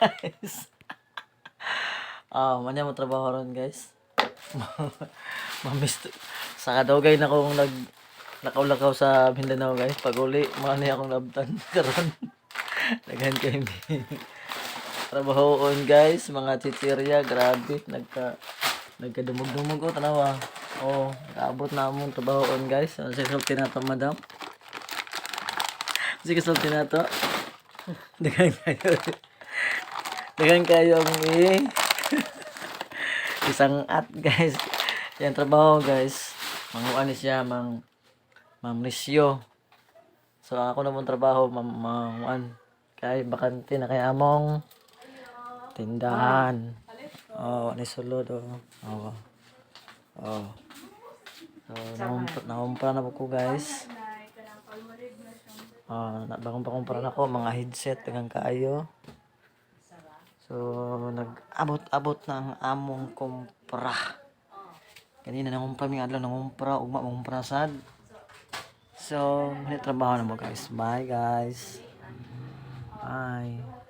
guys. Manya mo trabaho ron guys. Mamis sa kadugay na kong lakaw-lakaw sa Mindanao guys. Pag uli, mani akong labtan karon. Daghan kay trabahoon guys, mga chichirya, grabe, nagkadumog-dumog ko tanawa. Nakaabot na among trabahoon guys. Sige sulti na to, madam. Sige sulti na to. Daghan kayo. Daghan kayo ang isang at guys. Yan trabaho guys. Manguan ni siya Ma'am Risyo. So ako na mong trabaho manguan. Kay bakante na kay among tindahan. Ni sulod So nakumpra na po ko guys. Bagong-kumpra na ko mga headset daghang kaayo. So nag-abot na ang among kumpra. Kanina nangumpra mi adlaw nangumpra ugma mangumpra sad. So, trabaho na mo guys. Bye guys. Bye.